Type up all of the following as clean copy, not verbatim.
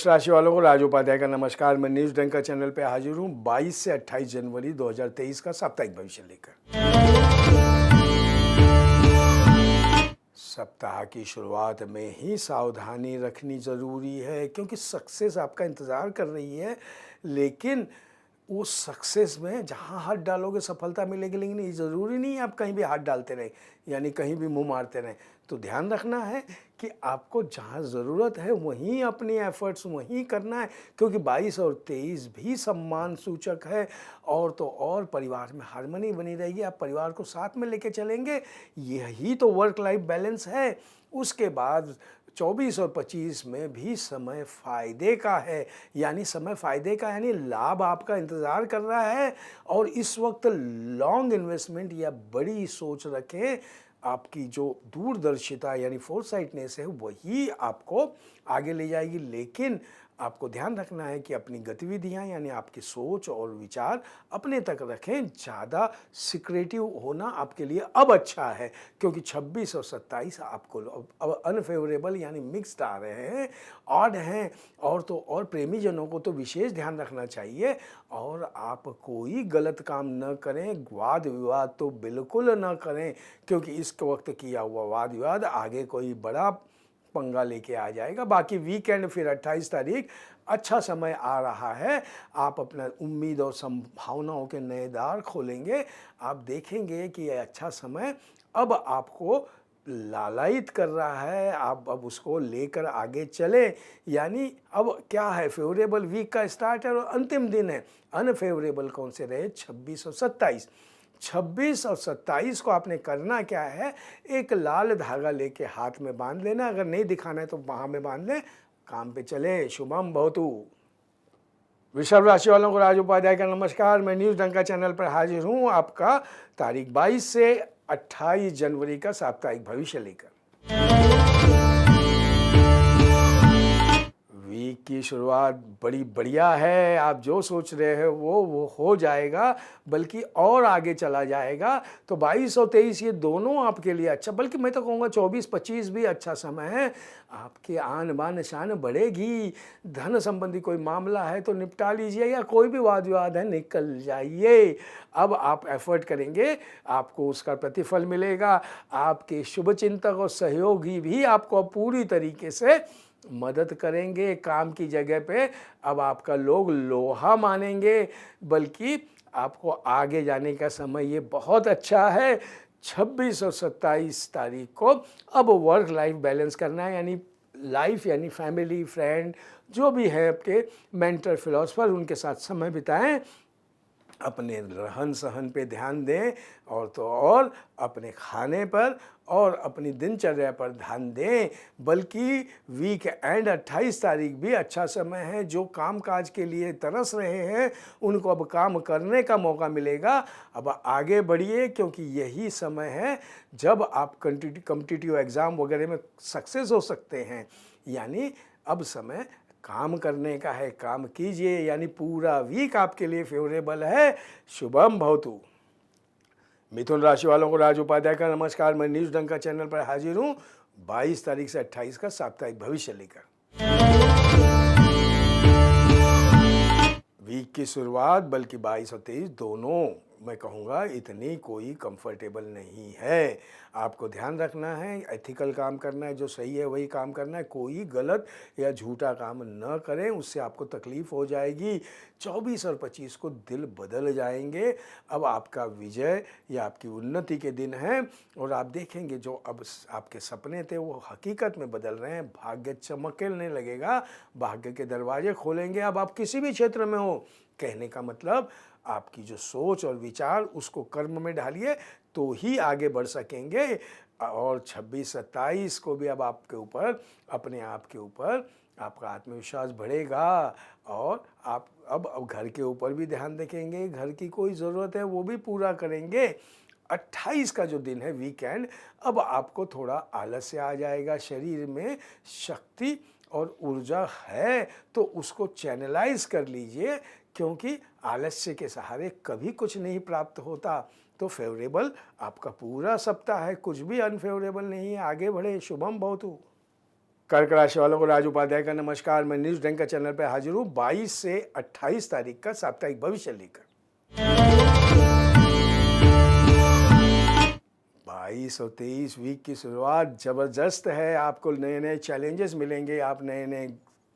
मेष राशि वालों को राज उपाध्याय का नमस्कार। मैं न्यूज डंका चैनल पे हाजिर हूँ 22 से 28 जनवरी 2023 का साप्ताहिक भविष्य लेकर। सप्ताह की शुरुआत में ही सावधानी रखनी ज़रूरी है क्योंकि सक्सेस आपका इंतज़ार कर रही है, लेकिन उस सक्सेस में जहाँ हाथ डालोगे सफलता मिलेगी, लेकिन ये ज़रूरी नहीं है आप कहीं भी हाथ डालते रहें, यानी कहीं भी मुंह मारते रहें। तो ध्यान रखना है कि आपको जहाँ ज़रूरत है वहीं अपनी एफर्ट्स वहीं करना है, क्योंकि 22 और 23 भी सम्मान सूचक है। और तो और परिवार में हार्मनी बनी रहेगी, आप परिवार को साथ में लेके चलेंगे, यही तो वर्क लाइफ बैलेंस है। उसके बाद 24 और 25 में भी समय फ़ायदे का है, यानी समय फ़ायदे का यानी लाभ आपका इंतज़ार कर रहा है। और इस वक्त लॉन्ग इन्वेस्टमेंट या बड़ी सोच रखें, आपकी जो दूरदर्शिता यानी फोरसाइटनेस है वही आपको आगे ले जाएगी। लेकिन आपको ध्यान रखना है कि अपनी गतिविधियां यानी आपकी सोच और विचार अपने तक रखें। ज़्यादा सिक्रेटिव होना आपके लिए अब अच्छा है, क्योंकि 26 और 27 आपको अब अनफेवरेबल यानी मिक्स्ड आ रहे हैं, ऑड हैं। और तो और प्रेमी जनों को तो विशेष ध्यान रखना चाहिए और आप कोई गलत काम न करें, वाद विवाद तो बिल्कुल न करें, क्योंकि इस वक्त किया हुआ वाद विवाद आगे कोई बड़ा पंगा लेके आ जाएगा। बाकी वीकेंड फिर 28 तारीख अच्छा समय आ रहा है, आप अपना उम्मीद और संभावनाओं के नए द्वार खोलेंगे। आप देखेंगे कि यह अच्छा समय अब आपको लालायित कर रहा है, आप अब उसको लेकर आगे चले। यानी अब क्या है, फेवरेबल वीक का स्टार्ट है और अंतिम दिन है। अनफेवरेबल कौन से रहे, 26 और 27। 26 और 27 को आपने करना क्या है, एक लाल धागा लेके हाथ में बांध लेना, अगर नहीं दिखाना है तो बाह में बांध लें, काम पे चले। शुभम भवतु। वृषभ राशि वालों को राज उपाध्याय का नमस्कार। मैं न्यूज डंका चैनल पर हाजिर हूँ आपका तारीख 22 से 28 जनवरी का साप्ताहिक भविष्य लेकर। वीक की शुरुआत बड़ी बढ़िया है, आप जो सोच रहे हैं वो हो जाएगा, बल्कि और आगे चला जाएगा। तो 22 और 23 ये दोनों आपके लिए अच्छा, बल्कि मैं तो कहूँगा 24-25 भी अच्छा समय है। आपके आन बान शान बढ़ेगी, धन संबंधी कोई मामला है तो निपटा लीजिए, या कोई भी वाद विवाद है निकल जाइए। अब आप एफर्ट करेंगे, आपको उसका प्रतिफल मिलेगा। आपके शुभचिंतक और सहयोगी भी आपको पूरी तरीके से मदद करेंगे। काम की जगह पे अब आपका लोग लोहा मानेंगे, बल्कि आपको आगे जाने का समय ये बहुत अच्छा है। 26 और 27 तारीख को अब वर्क लाइफ बैलेंस करना है, यानी लाइफ यानी फैमिली फ्रेंड जो भी है आपके मेंटर फिलोसफर, उनके साथ समय बिताएं, अपने रहन सहन पे ध्यान दें, और तो और अपने खाने पर और अपनी दिनचर्या पर ध्यान दें। बल्कि वीक एंड 28 तारीख भी अच्छा समय है। जो काम काज के लिए तरस रहे हैं उनको अब काम करने का मौका मिलेगा। अब आगे बढ़िए, क्योंकि यही समय है जब आप कॉम्पिटिटिव एग्ज़ाम वगैरह में सक्सेस हो सकते हैं। यानी अब समय काम करने का है, काम कीजिए, यानी पूरा वीक आपके लिए फेवरेबल है। शुभम भवतु। मिथुन राशि वालों को राज उपाध्याय का नमस्कार। मैं न्यूज डंका चैनल पर हाजिर हूँ 22 तारीख से 28 का साप्ताहिक भविष्य लेकर। वीक की शुरुआत बल्कि 22 और 23 दोनों मैं कहूँगा इतनी कोई कंफर्टेबल नहीं है। आपको ध्यान रखना है, एथिकल काम करना है, जो सही है वही काम करना है, कोई गलत या झूठा काम न करें, उससे आपको तकलीफ़ हो जाएगी। 24 और 25 को दिल बदल जाएंगे, अब आपका विजय या आपकी उन्नति के दिन हैं। और आप देखेंगे जो अब आपके सपने थे वो हकीकत में बदल रहे हैं, भाग्य चमकने लगेगा, भाग्य के दरवाजे खोलेंगे। अब आप किसी भी क्षेत्र में हो, कहने का मतलब आपकी जो सोच और विचार उसको कर्म में ढालिए तो ही आगे बढ़ सकेंगे। और 26-27 को भी अब आपके ऊपर, अपने आप के ऊपर आपका आत्मविश्वास बढ़ेगा और आप अब घर के ऊपर भी ध्यान रखेंगे, घर की कोई ज़रूरत है वो भी पूरा करेंगे। 28 का जो दिन है वीकेंड, अब आपको थोड़ा आलस्य आ जाएगा, शरीर में शक्ति और ऊर्जा है तो उसको चैनलाइज कर लीजिए, क्योंकि आलस्य के सहारे कभी कुछ नहीं प्राप्त होता। तो फेवरेबल आपका पूरा सप्ताह है, कुछ भी अनफेवरेबल नहीं है। आगे बढ़े। शुभम भवतु। कर्क राशि वालों को राज उपाध्याय का नमस्कार। मैं न्यूज डंका चैनल पर हाजिर हूँ 22 से 28 तारीख का साप्ताहिक भविष्य लेकर। 22 और 23 वीक की शुरुआत ज़बरदस्त है। आपको नए नए चैलेंजेस मिलेंगे, आप नए नए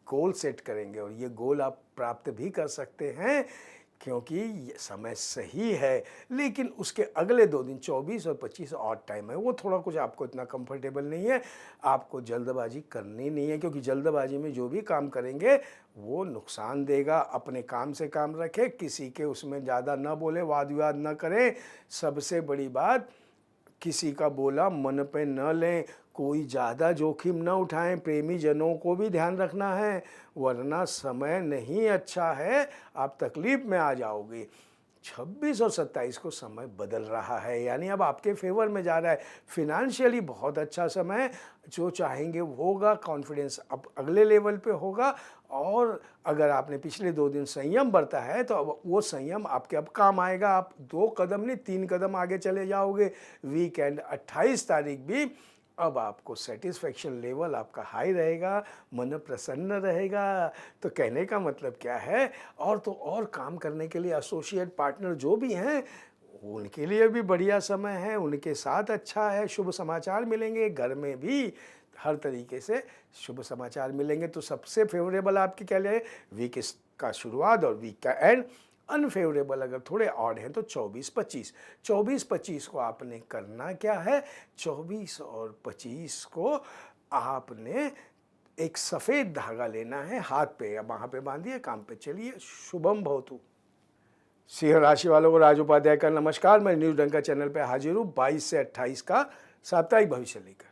गोल सेट करेंगे और ये गोल आप प्राप्त भी कर सकते हैं क्योंकि ये समय सही है। लेकिन उसके अगले 2 दिन 24 और 25 ऑड टाइम है, वो थोड़ा कुछ आपको इतना कंफर्टेबल नहीं है। आपको जल्दबाजी करनी नहीं है क्योंकि जल्दबाजी में जो भी काम करेंगे वो नुकसान देगा। अपने काम से काम रखें, किसी के उसमें ज़्यादा ना बोले, वाद विवाद ना करें। सबसे बड़ी बात, किसी का बोला मन पे न लें, कोई ज़्यादा जोखिम न उठाएं। प्रेमी जनों को भी ध्यान रखना है वरना समय नहीं अच्छा है, आप तकलीफ में आ जाओगे। 26 और 27 को समय बदल रहा है, यानी अब आपके फेवर में जा रहा है। फिनेंशियली बहुत अच्छा समय है, जो चाहेंगे वो होगा। कॉन्फिडेंस अब अगले लेवल पे होगा और अगर आपने पिछले 2 दिन संयम बरता है तो अब वो संयम आपके अब काम आएगा। आप 2 कदम नहीं 3 कदम आगे चले जाओगे। वीकेंड 28 तारीख भी अब आपको सेटिस्फेक्शन लेवल आपका हाई रहेगा, मन प्रसन्न रहेगा। तो कहने का मतलब क्या है, और तो और काम करने के लिए एसोसिएट पार्टनर जो भी हैं उनके लिए भी बढ़िया समय है, उनके साथ अच्छा है। शुभ समाचार मिलेंगे, घर में भी हर तरीके से शुभ समाचार मिलेंगे। तो सबसे फेवरेबल आपके क्या लिए, वीक का शुरुआत और वीक का एंड। अनफेवरेबल अगर थोड़े ऑड हैं तो 24-25 को आपने करना क्या है, 24 और 25 को आपने एक सफ़ेद धागा लेना है, हाथ पे या बाहाँ पे बांधिए, काम पे चलिए। शुभम भवतु। सिंह राशि वालों को राज उपाध्याय का नमस्कार। मैं न्यूज डंका चैनल पे हाजिर हूँ 22 से 28 का साप्ताहिक भविष्य लेकर।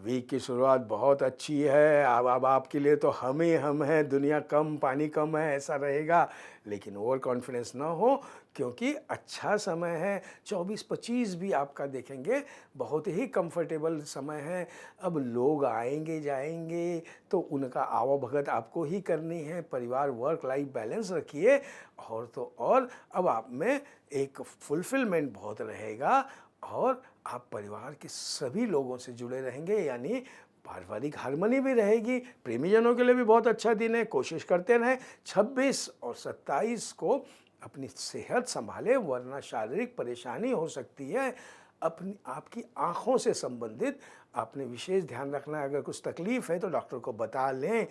वीक की शुरुआत बहुत अच्छी है। अब आपके लिए तो हम ही हम हैं, दुनिया कम पानी कम है ऐसा रहेगा। लेकिन ओवर कॉन्फिडेंस ना हो क्योंकि अच्छा समय है। 24-25 भी आपका देखेंगे बहुत ही कंफर्टेबल समय है। अब लोग आएंगे जाएंगे तो उनका आवभगत आपको ही करनी है। परिवार वर्क लाइफ बैलेंस रखिए और तो और अब आप में एक फुलफिलमेंट बहुत रहेगा और आप परिवार के सभी लोगों से जुड़े रहेंगे, यानी पारिवारिक हार्मनी भी रहेगी। प्रेमीजनों के लिए भी बहुत अच्छा दिन है, कोशिश करते रहें। 26 और 27 को अपनी सेहत संभालें वरना शारीरिक परेशानी हो सकती है। अपनी आपकी आँखों से संबंधित आपने विशेष ध्यान रखना है। अगर कुछ तकलीफ़ है तो डॉक्टर को बता लें।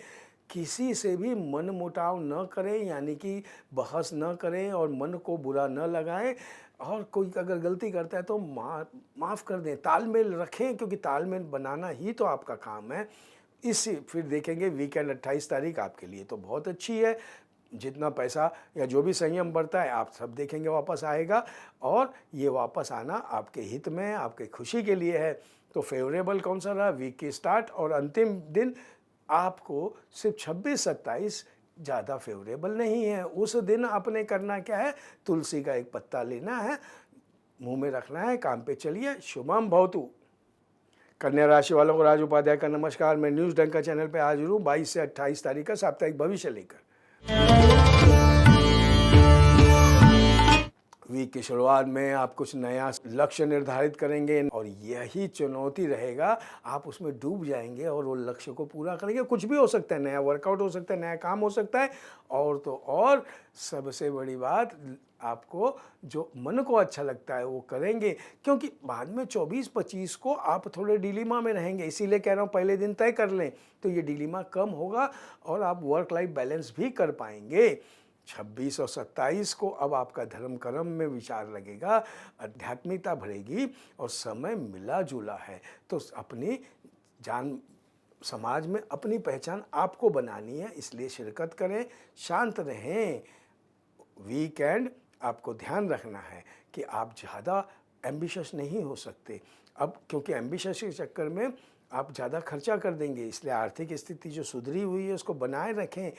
किसी से भी मन मुटाव न करें, यानी कि बहस न करें और मन को बुरा न लगाएं। और कोई अगर गलती करता है तो माफ़ कर दें, तालमेल रखें क्योंकि तालमेल बनाना ही तो आपका काम है। इसी फिर देखेंगे वीकेंड 28 तारीख आपके लिए तो बहुत अच्छी है। जितना पैसा या जो भी संयम बढ़ता है आप सब देखेंगे वापस आएगा और ये वापस आना आपके हित में है, आपके खुशी के लिए है। तो फेवरेबल कौन सा रहा, वीक की स्टार्ट और अंतिम दिन आपको सिर्फ 26-27 ज़्यादा फेवरेबल नहीं है। उस दिन आपने करना क्या है, तुलसी का एक पत्ता लेना है, मुंह में रखना है, काम पे चलिए। शुभम भवतु। कन्या राशि वालों को राज उपाध्याय का नमस्कार। मैं न्यूज डंका चैनल पे हाजिर हूँ 22 से 28 तारीख का साप्ताहिक भविष्य लेकर। वीक की शुरुआत में आप कुछ नया लक्ष्य निर्धारित करेंगे और यही चुनौती रहेगा। आप उसमें डूब जाएंगे और वो लक्ष्य को पूरा करेंगे। कुछ भी हो सकता है, नया वर्कआउट हो सकता है, नया काम हो सकता है। और तो और सबसे बड़ी बात, आपको जो मन को अच्छा लगता है वो करेंगे क्योंकि बाद में 24-25 को आप थोड़े डिलीमा में रहेंगे। इसीलिए कह रहा हूँ पहले दिन तय कर लें तो ये डिलीमा कम होगा और आप वर्क लाइफ बैलेंस भी कर पाएंगे। 26 और 27 को अब आपका धर्म कर्म में विचार लगेगा, आध्यात्मिकता बढ़ेगी और समय मिला जुला है। तो अपनी जान समाज में अपनी पहचान आपको बनानी है, इसलिए शिरकत करें, शांत रहें। वीकेंड आपको ध्यान रखना है कि आप ज़्यादा एम्बिशियस नहीं हो सकते अब, क्योंकि एम्बिशियस के चक्कर में आप ज़्यादा खर्चा कर देंगे। इसलिए आर्थिक स्थिति जो सुधरी हुई है उसको बनाए रखें।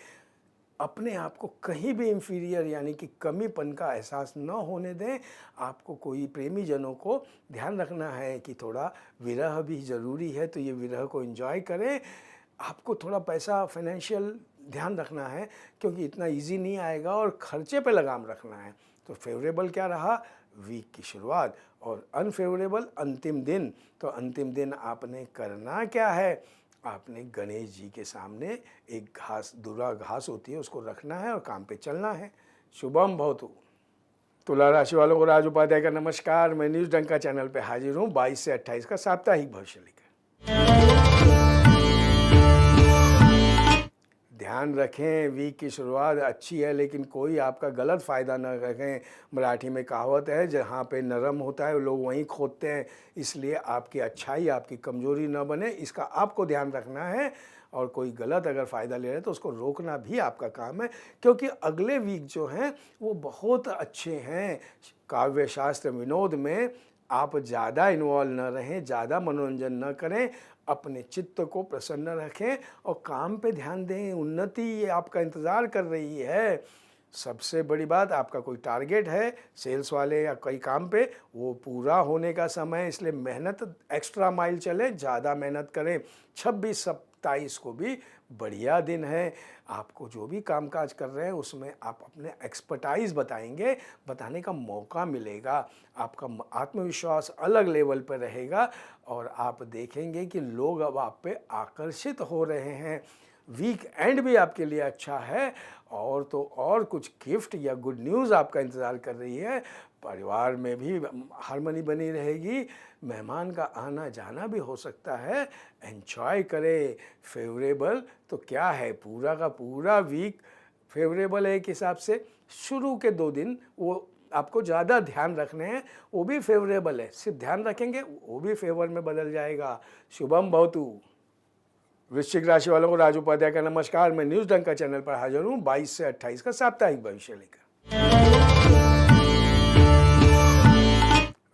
अपने आप को कहीं भी इंफीरियर यानी कि कमीपन का एहसास न होने दें। आपको कोई प्रेमी जनों को ध्यान रखना है कि थोड़ा विरह भी ज़रूरी है, तो ये विरह को एंजॉय करें। आपको थोड़ा पैसा फाइनेंशियल ध्यान रखना है क्योंकि इतना इजी नहीं आएगा और खर्चे पे लगाम रखना है। तो फेवरेबल क्या रहा, वीक की शुरुआत और अनफेवरेबल अंतिम दिन। तो अंतिम दिन आपने करना क्या है, आपने गणेश जी के सामने एक घास, दूरा घास होती है, उसको रखना है और काम पे चलना है। शुभम भवतु। तुला राशि वालों को राज उपाध्याय का नमस्कार। मैं न्यूज़ डंका चैनल पे हाजिर हूँ 22 से 28 का साप्ताहिक भविष्य लेकर। ध्यान रखें, वीक की शुरुआत अच्छी है लेकिन कोई आपका गलत फ़ायदा न रखें। मराठी में कहावत है, जहाँ पे नरम होता है लोग वहीं खोदते हैं, इसलिए आपकी अच्छाई आपकी कमज़ोरी न बने, इसका आपको ध्यान रखना है। और कोई गलत अगर फ़ायदा ले रहे हैं तो उसको रोकना भी आपका काम है, क्योंकि अगले वीक जो हैं वो बहुत अच्छे हैं। काव्य शास्त्र विनोद में आप ज़्यादा इन्वॉल्व न रहें, ज़्यादा मनोरंजन न करें, अपने चित्त को प्रसन्न रखें और काम पे ध्यान दें। उन्नति ये आपका इंतज़ार कर रही है। सबसे बड़ी बात, आपका कोई टारगेट है सेल्स वाले या कई काम पे, वो पूरा होने का समय है, इसलिए मेहनत एक्स्ट्रा माइल चले, ज़्यादा मेहनत करें। 26-27 को भी बढ़िया दिन है। आपको जो भी कामकाज कर रहे हैं उसमें आप अपने एक्सपर्टाइज बताएंगे, बताने का मौका मिलेगा, आपका आत्मविश्वास अलग लेवल पर रहेगा और आप देखेंगे कि लोग अब आप पे आकर्षित हो रहे हैं। वीक एंड भी आपके लिए अच्छा है और तो और कुछ गिफ्ट या गुड न्यूज़ आपका इंतज़ार कर रही है। परिवार में भी हार्मनी बनी रहेगी, मेहमान का आना जाना भी हो सकता है। एंजॉय करें। फेवरेबल तो क्या है, पूरा का पूरा वीक फेवरेबल है एक हिसाब से। शुरू के 2 दिन वो आपको ज़्यादा ध्यान रखने हैं, वो भी फेवरेबल है। सिर्फ ध्यान रखेंगे वो भी फेवर में बदल जाएगा। शुभम भवतु। वृश्चिक राशि वालों को राज उपाध्याय का नमस्कार। मैं न्यूज़ डंका चैनल पर हाजिर हूँ 22 से 28 का साप्ताहिक भविष्य लेकर।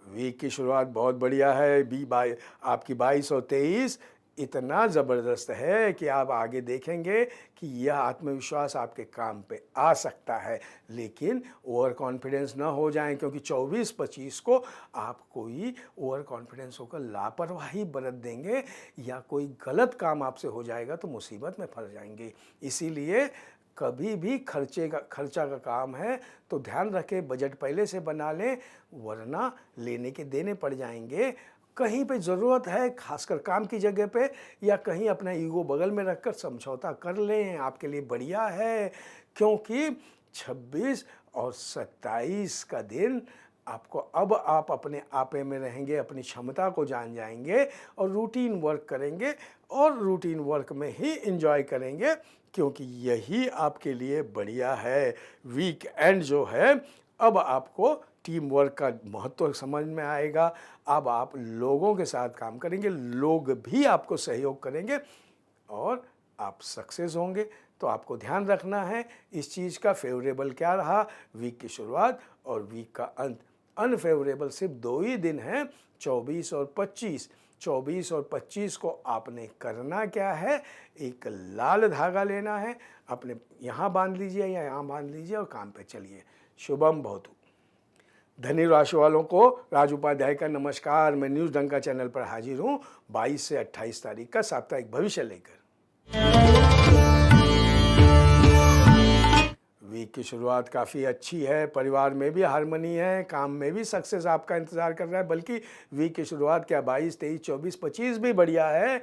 वीक की शुरुआत बहुत बढ़िया है। आपकी 22 और 23 इतना ज़बरदस्त है कि आप आगे देखेंगे कि यह आत्मविश्वास आपके काम पे आ सकता है, लेकिन ओवर कॉन्फिडेंस ना हो जाएं, क्योंकि 24-25 को आप कोई ओवर कॉन्फिडेंस होकर लापरवाही बरत देंगे या कोई गलत काम आपसे हो जाएगा तो मुसीबत में फंस जाएंगे। इसीलिए कभी भी खर्चा का काम है तो ध्यान रखें, बजट पहले से बना लें, वरना लेने के देने पड़ जाएंगे। कहीं पे ज़रूरत है, खासकर काम की जगह पे, या कहीं अपना ईगो बगल में रखकर समझौता कर लें, आपके लिए बढ़िया है। क्योंकि 26 और 27 का दिन आपको, अब आप अपने आपे में रहेंगे, अपनी क्षमता को जान जाएंगे और रूटीन वर्क करेंगे और रूटीन वर्क में ही एंजॉय करेंगे, क्योंकि यही आपके लिए बढ़िया है। वीक एंड जो है, अब आपको टीम वर्क का महत्व समझ में आएगा। अब आप लोगों के साथ काम करेंगे, लोग भी आपको सहयोग करेंगे और आप सक्सेस होंगे। तो आपको ध्यान रखना है इस चीज़ का। फेवरेबल क्या रहा, वीक की शुरुआत और वीक का अंत। अनफेवरेबल सिर्फ 2 ही दिन हैं, 24 और 25। 24 और 25 को आपने करना क्या है, एक लाल धागा लेना है, अपने यहाँ बांध लीजिए या यहाँ बांध लीजिए और काम पे चलिए। शुभम भवतु। धनु राशि वालों को राज उपाध्याय का नमस्कार। मैं न्यूज़ डंका चैनल पर हाजिर हूँ 22 से 28 तारीख का साप्ताहिक भविष्य लेकर। वीक की शुरुआत काफ़ी अच्छी है, परिवार में भी हार्मनी है, काम में भी सक्सेस आपका इंतज़ार कर रहा है। बल्कि वीक की शुरुआत क्या, 22, 23, 24, 25 भी बढ़िया है।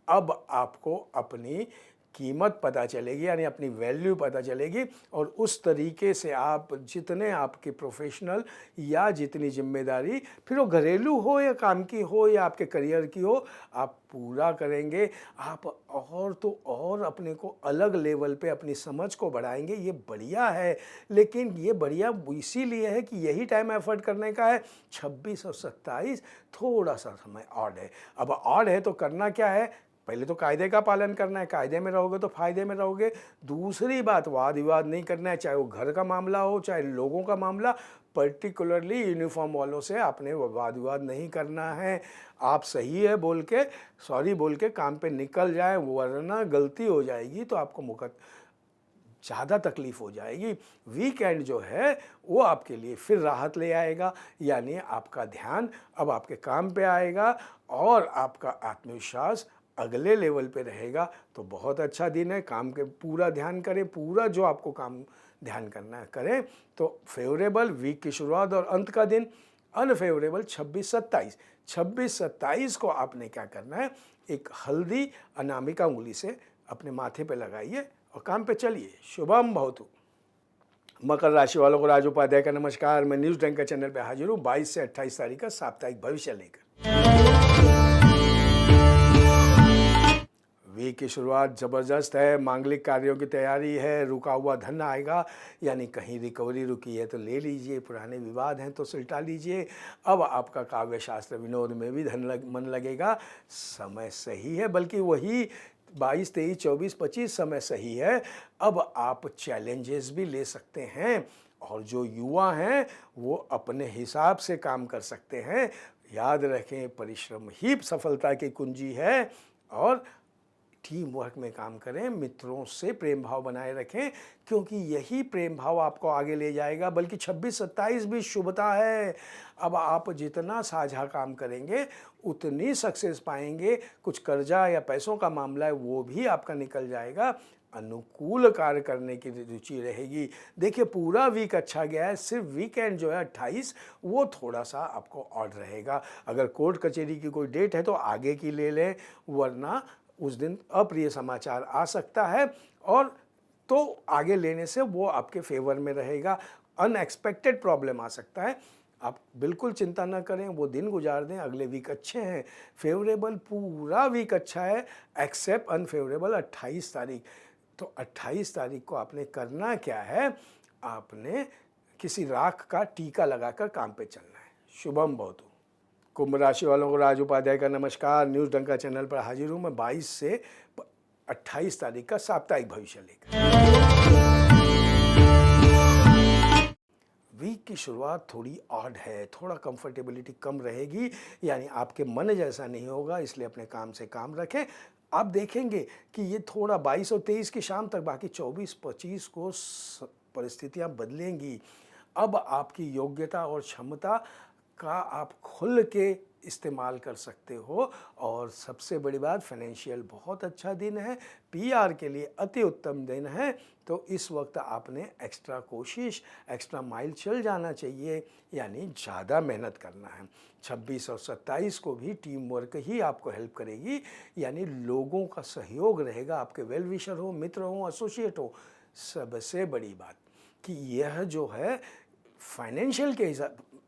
अब आपको अपनी कीमत पता चलेगी, यानी अपनी वैल्यू पता चलेगी और उस तरीके से आप जितने आपके प्रोफेशनल या जितनी जिम्मेदारी, फिर वो घरेलू हो या काम की हो या आपके करियर की हो, आप पूरा करेंगे। आप और तो और अपने को अलग लेवल पे अपनी समझ को बढ़ाएंगे, ये बढ़िया है। लेकिन ये बढ़िया इसीलिए है कि यही टाइम एफर्ट करने का है। 26 और 27 थोड़ा सा समय ऑड है। अब ऑड है तो करना क्या है, पहले तो कायदे का पालन करना है, कायदे में रहोगे तो फायदे में रहोगे। दूसरी बात, वाद विवाद नहीं करना है, चाहे वो घर का मामला हो चाहे लोगों का मामला। पर्टिकुलरली यूनिफॉर्म वालों से आपने वाद विवाद नहीं करना है। आप सही है बोल के, सॉरी बोल के काम पे निकल जाए, वरना गलती हो जाएगी तो आपको ज़्यादा तकलीफ हो जाएगी। वीकेंड जो है वो आपके लिए फिर राहत ले आएगा, यानी आपका ध्यान अब आपके काम पे आएगा और आपका आत्मविश्वास अगले लेवल पे रहेगा तो बहुत अच्छा दिन है। काम के पूरा ध्यान करें, पूरा जो आपको काम ध्यान करना है करें। तो फेवरेबल वीक की शुरुआत और अंत का दिन, अनफेवरेबल 26-27। 26-27 को आपने क्या करना है, एक हल्दी अनामिका उंगली से अपने माथे पे लगाइए और काम पे चलिए। शुभम भवतु। मकर राशि वालों को राज उपाध्याय का नमस्कार। मैं न्यूज़ डंका चैनल पे हाजिर हूँ 22 से 28 तारीख का साप्ताहिक भविष्य लेकर। वीक की शुरुआत ज़बरदस्त है। मांगलिक कार्यों की तैयारी है, रुका हुआ धन आएगा, यानी कहीं रिकवरी रुकी है तो ले लीजिए, पुराने विवाद हैं तो सुलटा लीजिए। अब आपका काव्य शास्त्र विनोद में भी मन लगेगा। समय सही है, बल्कि वही 22, 23, 24, 25 समय सही है। अब आप चैलेंजेस भी ले सकते हैं और जो युवा हैं वो अपने हिसाब से काम कर सकते हैं। याद रखें, परिश्रम ही सफलता की कुंजी है और टीम वर्क में काम करें, मित्रों से प्रेम भाव बनाए रखें, क्योंकि यही प्रेम भाव आपको आगे ले जाएगा। बल्कि 26-27 भी शुभता है। अब आप जितना साझा काम करेंगे उतनी सक्सेस पाएंगे। कुछ कर्जा या पैसों का मामला है वो भी आपका निकल जाएगा। अनुकूल कार्य करने की रुचि रहेगी। देखिए, पूरा वीक अच्छा गया है, सिर्फ वीकेंड जो है 28 वो थोड़ा सा आपको ऑड रहेगा। अगर कोर्ट कचहरी की कोई डेट है तो आगे की ले लें, वरना उस दिन अप्रिय समाचार आ सकता है और तो आगे लेने से वो आपके फेवर में रहेगा। अनएक्सपेक्टेड प्रॉब्लम आ सकता है, आप बिल्कुल चिंता ना करें, वो दिन गुजार दें। अगले वीक अच्छे हैं। फेवरेबल पूरा वीक अच्छा है एक्सेप्ट अनफेवरेबल 28 तारीख। तो 28 तारीख को आपने करना क्या है, आपने किसी राख का टीका लगाकर काम पे चलना है। शुभम भवतु। कुंभ राशि वालों को राज उपाध्याय का नमस्कार। न्यूज़ डंका चैनल पर हाजिर हूँ मैं 22 से 28 तारीख का साप्ताहिक भविष्य लेकर। वीक की शुरुआत थोड़ी ऑड है, थोड़ा कंफर्टेबिलिटी कम रहेगी, यानी आपके मन जैसा नहीं होगा, इसलिए अपने काम से काम रखें। आप देखेंगे कि ये थोड़ा 22 और 23 की शाम तक, बाकी 24-25 को परिस्थितियाँ बदलेंगी। अब आपकी योग्यता और क्षमता का आप खुल के इस्तेमाल कर सकते हो। और सबसे बड़ी बात, फाइनेंशियल बहुत अच्छा दिन है, पीआर के लिए अति उत्तम दिन है। तो इस वक्त आपने एक्स्ट्रा कोशिश, एक्स्ट्रा माइल चल जाना चाहिए, यानी ज़्यादा मेहनत करना है। 26 और 27 को भी टीम वर्क ही आपको हेल्प करेगी, यानी लोगों का सहयोग रहेगा, आपके वेल विशर हो, मित्र हो, एसोसिएट हो। सबसे बड़ी बात कि यह जो है फाइनेंशियल के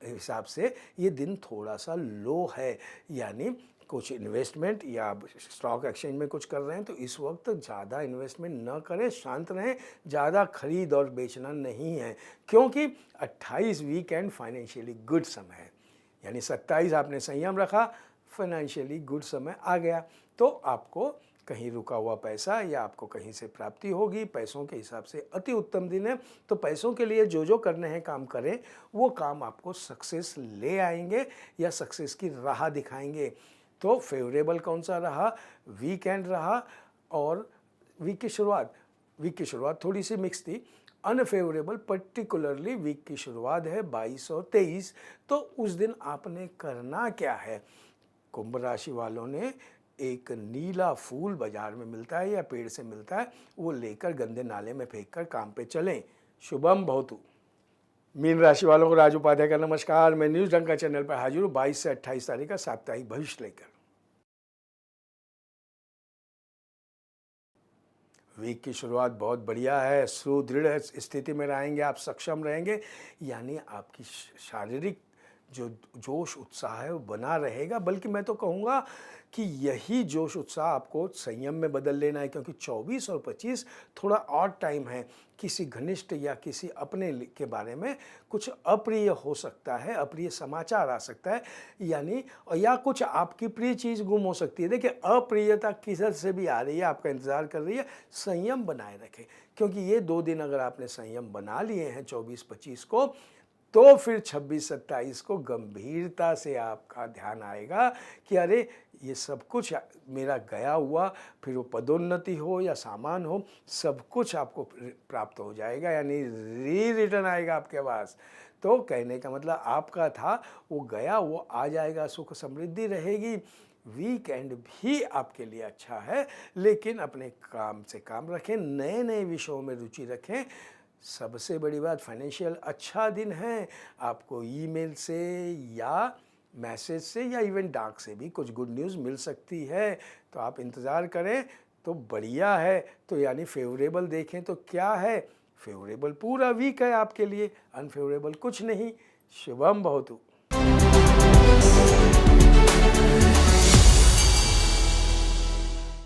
हिसाब से ये दिन थोड़ा सा लो है, यानी कुछ इन्वेस्टमेंट या स्टॉक एक्सचेंज में कुछ कर रहे हैं तो इस वक्त ज़्यादा इन्वेस्टमेंट न करें, शांत रहें। ज़्यादा खरीद और बेचना नहीं है, क्योंकि 28 वीकेंड फाइनेंशियली गुड समय है, यानी 27 आपने संयम रखा, फाइनेंशियली गुड समय आ गया तो आपको कहीं रुका हुआ पैसा या आपको कहीं से प्राप्ति होगी। पैसों के हिसाब से अति उत्तम दिन है। तो पैसों के लिए जो जो करने हैं काम करें, वो काम आपको सक्सेस ले आएंगे या सक्सेस की राह दिखाएंगे। तो फेवरेबल कौन सा रहा, वीकेंड रहा। और वीक की शुरुआत थोड़ी सी मिक्स थी। अनफेवरेबल पर्टिकुलरली वीक की शुरुआत है 22 और 23। तो उस दिन आपने करना क्या है, कुंभ राशि वालों ने एक नीला फूल बाजार में मिलता है या पेड़ से मिलता है, वो लेकर गंदे नाले में फेंककर काम पे चलें। शुभम भवतु। मीन राशि वालों को राज उपाध्याय का नमस्कार। मैं न्यूज़ डंका चैनल पर हाजिर हूँ 22 से 28 तारीख का साप्ताहिक भविष्य लेकर। वीक की शुरुआत बहुत बढ़िया है, सुदृढ़ स्थिति में रहेंगे, आप सक्षम रहेंगे, यानी आपकी शारीरिक जो जोश उत्साह है वो बना रहेगा। बल्कि मैं तो कहूँगा कि यही जोश उत्साह आपको संयम में बदल लेना है, क्योंकि 24 और 25 थोड़ा ऑड टाइम है। किसी घनिष्ठ या किसी अपने के बारे में कुछ अप्रिय हो सकता है, अप्रिय समाचार आ सकता है, यानी या कुछ आपकी प्रिय चीज़ गुम हो सकती है। देखिए, अप्रियता किधर से भी आ रही है, आपका इंतज़ार कर रही है। संयम बनाए रखें, क्योंकि ये 2 दिन अगर आपने संयम बना लिए हैं 24-25 को, तो फिर 26-27 को गंभीरता से आपका ध्यान आएगा कि अरे ये सब कुछ मेरा गया हुआ, फिर वो पदोन्नति हो या सामान हो, सब कुछ आपको प्राप्त हो जाएगा, यानी रिटर्न आएगा आपके पास। तो कहने का मतलब आपका था वो गया, वो आ जाएगा, सुख समृद्धि रहेगी। वीकेंड भी आपके लिए अच्छा है, लेकिन अपने काम से काम रखें, नए नए विषयों में रुचि रखें। सबसे बड़ी बात, फाइनेंशियल अच्छा दिन है, आपको ईमेल से या मैसेज से या इवन डाक से भी कुछ गुड न्यूज़ मिल सकती है, तो आप इंतज़ार करें तो बढ़िया है। तो यानी फेवरेबल देखें तो क्या है, फेवरेबल पूरा वीक है आपके लिए, अनफेवरेबल कुछ नहीं। शुभम भवतु।